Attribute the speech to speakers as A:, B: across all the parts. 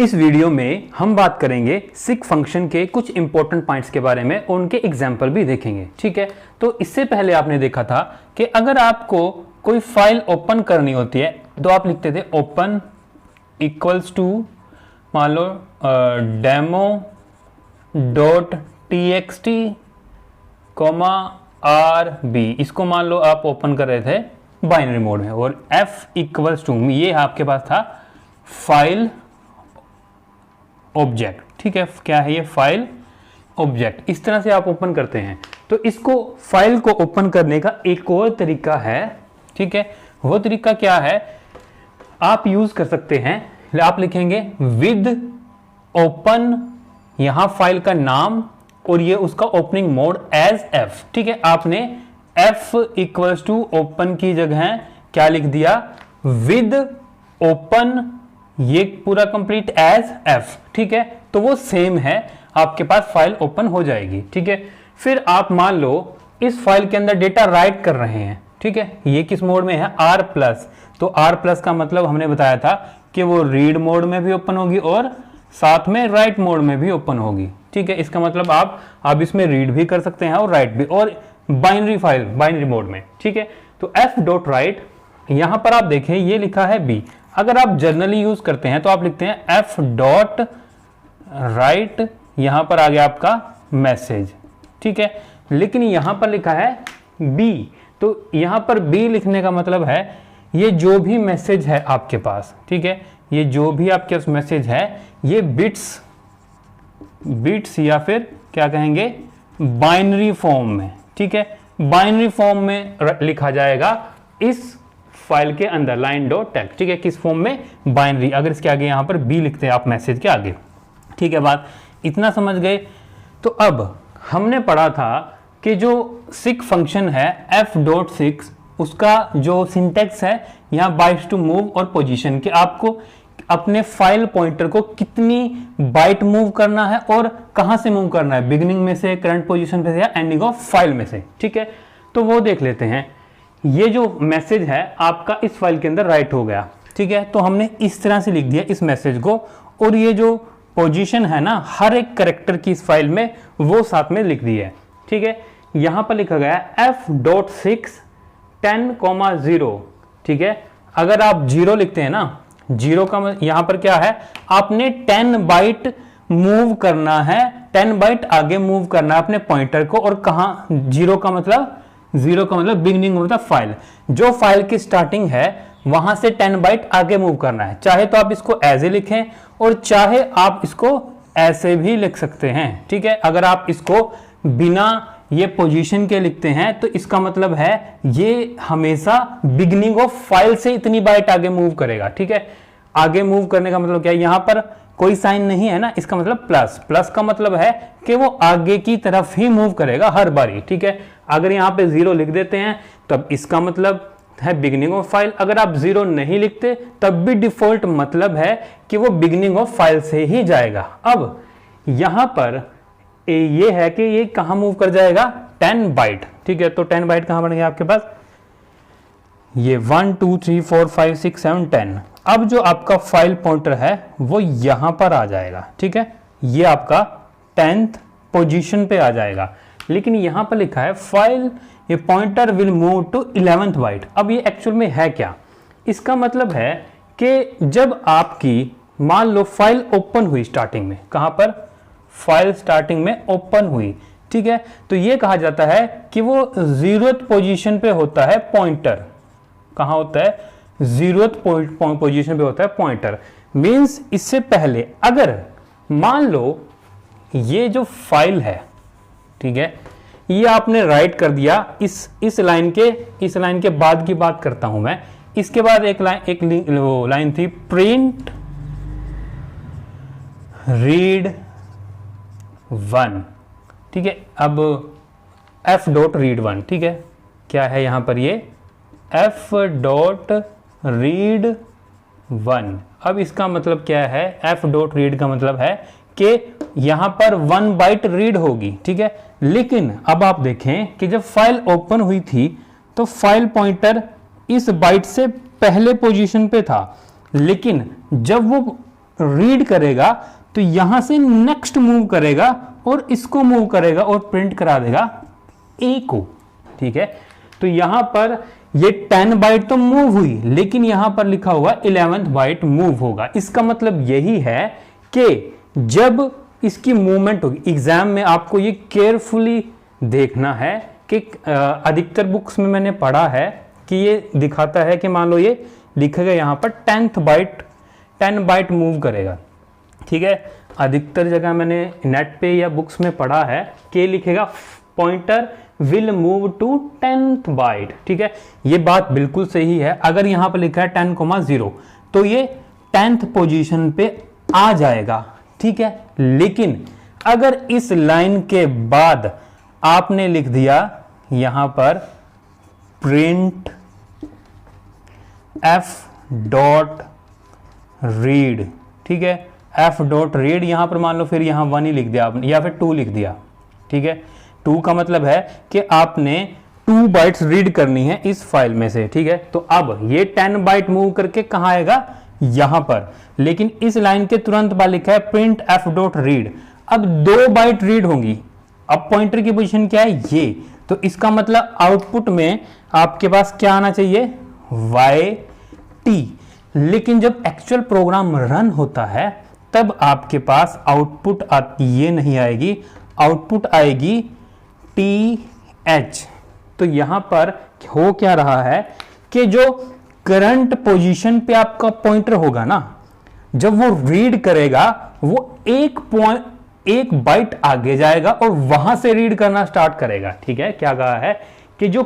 A: इस वीडियो में हम बात करेंगे सिक फंक्शन के कुछ इंपॉर्टेंट पॉइंट्स के बारे में और उनके एग्जाम्पल भी देखेंगे। ठीक है, तो इससे पहले आपने देखा था कि अगर आपको कोई फाइल ओपन करनी होती है तो आप लिखते थे ओपन इक्वल्स टू मान लो demo.txt RB, इसको मान लो आप ओपन कर रहे थे बाइनरी मोड में, और F इक्वल्स टू ये आपके पास था फाइल ऑब्जेक्ट। ठीक है, क्या है ये? File object. इस तरह से आप ओपन करते हैं। तो इसको फाइल को ओपन करने का एक और तरीका है। ठीक है, वो तरीका क्या है? आप यूज कर सकते हैं, आप लिखेंगे विद ओपन, यहां फाइल का नाम और ये उसका ओपनिंग मोड एज F। ठीक है, आपने F इक्वल्स टू ओपन की जगह क्या लिख दिया? विद ओपन, ये पूरा कंप्लीट एज F। ठीक है, तो वो सेम है, आपके पास फाइल ओपन हो जाएगी। ठीक है, फिर आप मान लो इस फाइल के अंदर डेटा राइट कर रहे हैं। ठीक है, ये किस मोड में है? R+। तो R+ का मतलब हमने बताया था कि वो रीड मोड में भी ओपन होगी और साथ में राइट मोड में भी ओपन होगी। ठीक है, इसका मतलब आप इसमें रीड भी कर सकते हैं और राइट भी, और बाइनरी फाइल बाइनरी मोड में। ठीक है, तो F.write, यहां पर आप देखें ये लिखा है B। अगर आप जर्नली यूज करते हैं तो आप लिखते हैं F.write, यहां पर आ गया आपका मैसेज। ठीक है, लेकिन यहां पर लिखा है B, तो यहां पर B लिखने का मतलब है ये जो भी मैसेज है आपके पास, ठीक है, ये जो भी आपके पास मैसेज है ये बिट्स या फिर क्या कहेंगे बाइनरी फॉर्म में। ठीक है, बाइनरी फॉर्म में लिखा जाएगा इस फाइल के अंदर line.text। ठीक है, किस फॉर्म में? बाइनरी। अगर इसके आगे यहां पर B लिखते हैं आप मैसेज के आगे। ठीक है, बात इतना समझ गए। तो अब हमने पढ़ा था कि जो सिक फंक्शन है F.6, उसका जो सिंटेक्स है यहाँ बाइट्स टू मूव और पोजीशन, के आपको अपने फाइल पॉइंटर को कितनी बाइट मूव करना है और कहां से मूव करना है, बिगिनिंग में से, करंट पोजीशन पे से, या एंडिंग ऑफ फाइल में से। ठीक है, तो वो देख लेते हैं। ये जो मैसेज है आपका इस फाइल के अंदर राइट हो गया। ठीक है, तो हमने इस तरह से लिख दिया इस मैसेज को, और ये जो पोजीशन है ना हर एक कैरेक्टर की इस फाइल में, वो साथ में लिख दी है। ठीक है, यहां पर लिखा गया F.6 10,0। ठीक है, अगर आप 0 लिखते हैं ना, 0 का यहां पर क्या है? आपने 10 बाइट मूव करना है, 10 बाइट आगे मूव करना है अपने पॉइंटर को। और कहां? 0 का मतलब बिगिनिंग ऑफ द फाइल, जो फाइल की स्टार्टिंग है वहां से 10 बाइट आगे मूव करना है। चाहे तो आप इसको ऐसे लिखें और चाहे आप इसको ऐसे भी लिख सकते हैं। ठीक है, अगर आप इसको बिना ये पोजीशन के लिखते हैं तो इसका मतलब है ये हमेशा बिगिनिंग ऑफ फाइल से इतनी बाइट आगे मूव करेगा। ठीक है, आगे मूव करने का मतलब क्या है? यहां पर कोई साइन नहीं है ना, इसका मतलब प्लस का मतलब है कि वो आगे की तरफ ही मूव करेगा हर बारी। ठीक है, अगर यहां पे 0 लिख देते हैं तब इसका मतलब है बिगिनिंग ऑफ फाइल। अगर आप 0 नहीं लिखते तब भी डिफॉल्ट मतलब है कि वो बिगिनिंग ऑफ फाइल से ही जाएगा। अब यहां पर ये है कि ये कहां मूव कर जाएगा? 10 बाइट। ठीक है, तो 10 बाइट कहां बन गया आपके पास? ये 1 2 3 4 5 6 7 10। अब जो आपका फाइल पॉइंटर है वो यहां पर आ जाएगा। ठीक है, ये आपका 10th पोजीशन पे आ जाएगा, लेकिन यहां पर लिखा है फाइल ये pointer will move to 11th byte. अब ये एक्चुअल में है क्या? इसका मतलब है कि जब आपकी मान लो फाइल ओपन हुई स्टार्टिंग में, कहां पर? फाइल स्टार्टिंग में ओपन हुई। ठीक है, तो ये कहा जाता है कि वो 0th पोजीशन पे होता है पॉइंटर। कहां होता है? 0th पोजीशन पे होता है पॉइंटर। मींस इससे पहले अगर मान लो ये जो फाइल है, ठीक है, ये आपने राइट कर दिया इस लाइन के बाद की बात करता हूं मैं। इसके बाद एक लाइन थी प्रिंट रीड 1। ठीक है, अब F.read1। ठीक है, क्या है यहां पर? ये F.read1। अब इसका मतलब क्या है? F.read का मतलब है कि यहां पर 1 बाइट रीड होगी। ठीक है, लेकिन अब आप देखें कि जब फाइल ओपन हुई थी तो फाइल पॉइंटर इस बाइट से पहले पोजीशन पे था, लेकिन जब वो रीड करेगा तो यहां से नेक्स्ट मूव करेगा और इसको मूव करेगा और प्रिंट करा देगा ए को। ठीक है, तो यहां पर ये 10 बाइट तो मूव हुई, लेकिन यहां पर लिखा हुआ 11th बाइट मूव होगा। इसका मतलब यही है कि जब इसकी मूवमेंट होगी, एग्जाम में आपको ये केयरफुली देखना है कि अधिकतर बुक्स में मैंने पढ़ा है कि ये दिखाता है कि मान लो ये लिखेगा यहां पर 10 बाइट मूव करेगा। ठीक है, अधिकतर जगह मैंने नेट पे या बुक्स में पढ़ा है कि लिखेगा pointer will move to 10th byte. ठीक है, ये बात बिल्कुल सही है। अगर यहां पर लिखा है 10,0 तो ये 10th पोजीशन पे आ जाएगा। ठीक है, लेकिन अगर इस लाइन के बाद आपने लिख दिया यहां पर प्रिंट f.read, ठीक है, f.read यहां पर मान लो फिर यहां 1 ही लिख दिया आपने या फिर 2 लिख दिया। ठीक है, 2 का मतलब है कि आपने 2 बाइट्स रीड करनी है इस फाइल में से। ठीक है, तो अब ये 10 बाइट मूव करके कहां आएगा, यहां पर, लेकिन इस लाइन के तुरंत बाद लिखा है प्रिंट f.read। अब 2 बाइट रीड होंगी। अब पॉइंटर की पोजीशन क्या है, ये, तो इसका मतलब आउटपुट में आपके पास क्या आना चाहिए, yt। लेकिन जब एक्चुअल प्रोग्राम रन होता है तब आपके पास आउटपुट ये नहीं आएगी, आउटपुट आएगी th। तो यहां पर हो क्या रहा है कि जो करंट पोजीशन पे आपका पॉइंटर होगा ना, जब वो रीड करेगा वो एक बाइट आगे जाएगा और वहां से रीड करना स्टार्ट करेगा। ठीक है, क्या कहा है कि जो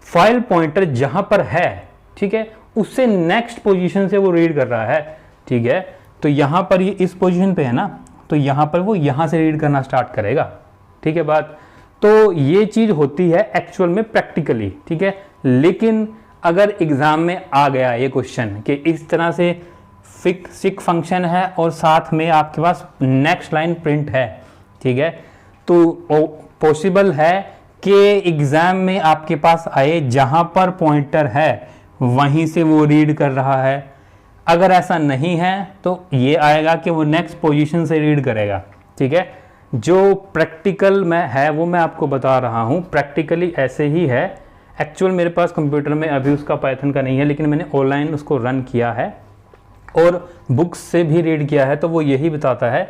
A: फाइल पॉइंटर जहां पर है, ठीक है, उससे नेक्स्ट पोजीशन से वो रीड कर रहा है। ठीक है, तो यहां पर ये इस पोजीशन पे है ना, तो यहां पर वो यहां से रीड करना स्टार्ट करेगा। ठीक है बात, तो ये चीज होती है एक्चुअल में प्रैक्टिकली। ठीक है, लेकिन अगर एग्जाम में आ गया ये क्वेश्चन कि इस तरह से सिक फंक्शन है और साथ में आपके पास नेक्स्ट लाइन प्रिंट है, ठीक है, तो पॉसिबल है कि एग्जाम में आपके पास आए जहां पर पॉइंटर है वहीं से वो रीड कर रहा है। अगर ऐसा नहीं है तो ये आएगा कि वो नेक्स्ट पोजीशन से रीड करेगा। ठीक है, जो प्रैक्टिकल में है वो मैं आपको बता रहा हूँ, प्रैक्टिकली ऐसे ही है। एक्चुअल मेरे पास कंप्यूटर में अभी उसका पाइथन का नहीं है, लेकिन मैंने ऑनलाइन उसको रन किया है और बुक्स से भी रीड किया है, तो वो यही बताता है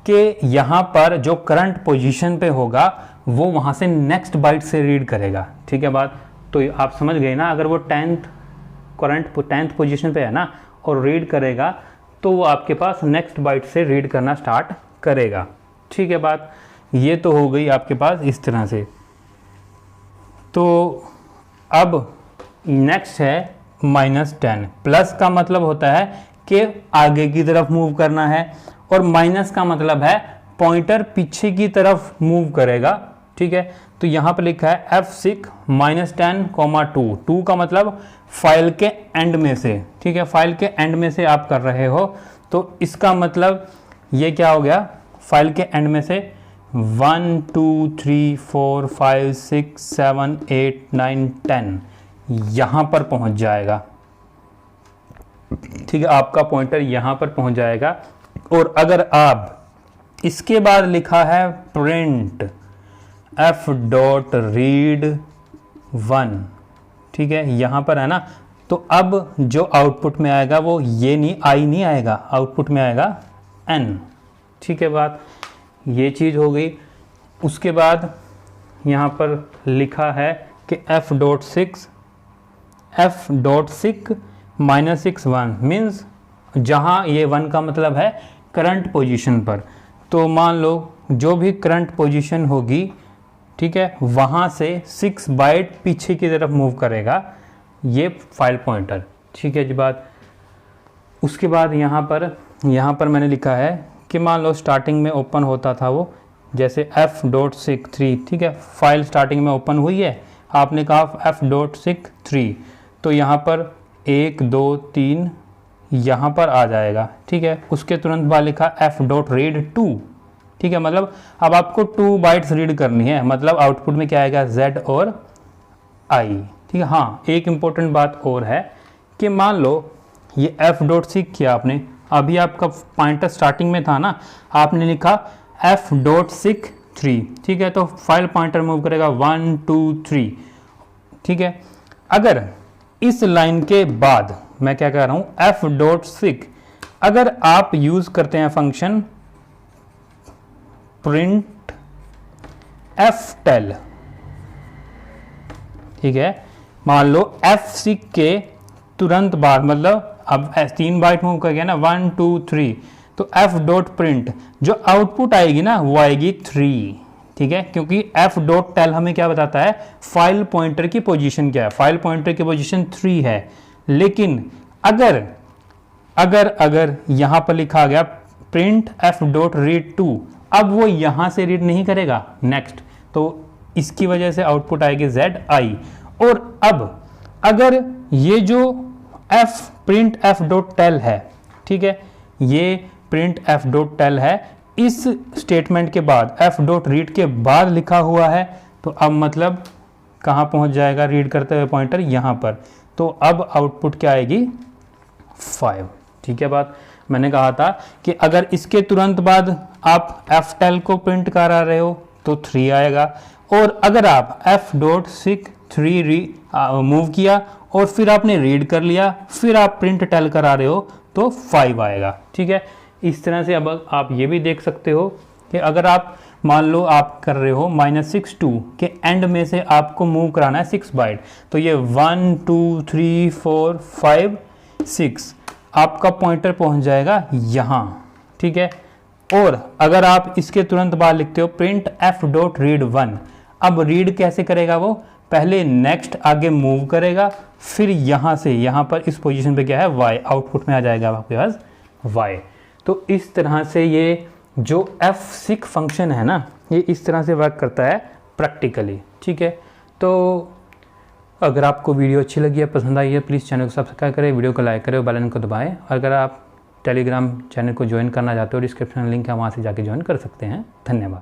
A: कि यहाँ पर जो करंट पोजीशन पे होगा वो वहाँ से नेक्स्ट बाइट से रीड करेगा। ठीक है बात, तो आप समझ गए ना, अगर वो 10th पोजीशन पे है ना और रीड करेगा तो वो आपके पास नेक्स्ट बाइट से रीड करना स्टार्ट करेगा। ठीक है बात, ये तो हो गई आपके पास इस तरह से। तो अब नेक्स्ट है -10। प्लस का मतलब होता है कि आगे की तरफ मूव करना है और माइनस का मतलब है पॉइंटर पीछे की तरफ मूव करेगा। ठीक है, तो यहां पर लिखा है f6 -10, 2 का मतलब फाइल के एंड में से। ठीक है, फाइल के एंड में से आप कर रहे हो, तो इसका मतलब ये क्या हो गया, फाइल के एंड में से 1 2 3 4 5 6 7 8 9 10 यहां पर पहुंच जाएगा। ठीक है, आपका पॉइंटर यहां पर पहुंच जाएगा। और अगर आप इसके बाद लिखा है प्रिंट f.read 1, ठीक है, यहां पर है ना, तो अब जो आउटपुट में आएगा वो ये नहीं, आई नहीं आएगा, आउटपुट में आएगा n। ठीक है बात, ये चीज हो गई। उसके बाद यहां पर लिखा है कि f.6 -6 मीन्स जहां ये 1 का मतलब है करंट पोजीशन पर, तो मान लो जो भी करंट पोजीशन होगी, ठीक है, वहां से 6 बाइट पीछे की तरफ मूव करेगा ये फाइल पॉइंटर। ठीक है जी बात। उसके बाद यहाँ पर मैंने लिखा है कि मान लो स्टार्टिंग में ओपन होता था वो, जैसे f.6.3, ठीक है, फाइल स्टार्टिंग में ओपन हुई है, आपने कहा f.6.3, तो यहाँ पर 1 2 3 यहाँ पर आ जाएगा। ठीक है, उसके तुरंत बाद लिखा f.read 2। ठीक है, मतलब अब आपको 2 बाइट्स रीड करनी है, मतलब आउटपुट में क्या आएगा, z और i। ठीक है, हाँ, एक इम्पोर्टेंट बात और है कि मान लो ये f.6 किया आपने, अभी आपका पॉइंटर स्टार्टिंग में था ना, आपने लिखा f.6.3, ठीक है, तो फाइल पॉइंटर मूव करेगा 1 2 3, ठीक है। अगर इस लाइन के बाद मैं क्या कह रहा हूं f.6, अगर आप यूज करते हैं फंक्शन प्रिंट ftell, ठीक है, मान लो f6 के तुरंत बाद, मतलब अब 3 बाइट मूव कर गया ना 1 2 3, तो f.print जो आउटपुट आएगी ना वो आएगी 3, ठीक है, क्योंकि f.tell हमें क्या बताता है, फाइल पॉइंटर की पोजीशन क्या है, फाइल पॉइंटर की पोजीशन 3 है। लेकिन अगर अगर अगर यहां पर लिखा गया प्रिंट f.read2, अब वो यहां से रीड नहीं करेगा नेक्स्ट, तो इसकी वजह से आउटपुट आएगी zi। और अब अगर ये जो प्रिंट f.tell है, ठीक है, ये प्रिंट f.tell है, इस स्टेटमेंट के बाद f.read के बाद लिखा हुआ है, तो अब मतलब कहाँ पहुंच जाएगा रीड करते हुए पॉइंटर, यहाँ पर, तो अब आउटपुट क्या आएगी 5, ठीक है। बात मैंने कहा था कि अगर इसके तुरंत बाद आप ftell को प्रिंट करा रहे हो तो 3 आएगा, और अगर आप f.6.3 मूव किया और फिर आपने रीड कर लिया, फिर आप प्रिंट टेल करा रहे हो तो 5 आएगा, ठीक है। इस तरह से अब आप ये भी देख सकते हो कि अगर आप मान लो आप कर रहे हो -62 के एंड में से आपको मूव कराना है 6 बाइट, तो ये 1 2 3 4 5 6 आपका पॉइंटर पहुंच जाएगा यहाँ, ठीक है। और अगर आप इसके तुरंत बाद लिखते हो प्रिंट f.read1, अब रीड कैसे करेगा, वो पहले नेक्स्ट आगे मूव करेगा, फिर यहाँ से यहाँ पर इस पोजीशन पे क्या है y, आउटपुट में आ जाएगा आपके पास y। तो इस तरह से ये जो f6 फंक्शन है ना, ये इस तरह से वर्क करता है प्रैक्टिकली, ठीक है। तो अगर आपको वीडियो अच्छी लगी है, पसंद आई है, प्लीज़ चैनल को सब्सक्राइब करें, वीडियो को लाइक करें और बेल आइकन को दबाएं। अगर आप टेलीग्राम चैनल को ज्वाइन करना चाहते हो, डिस्क्रिप्शन लिंक है, वहाँ से जाके ज्वाइन कर सकते हैं। धन्यवाद।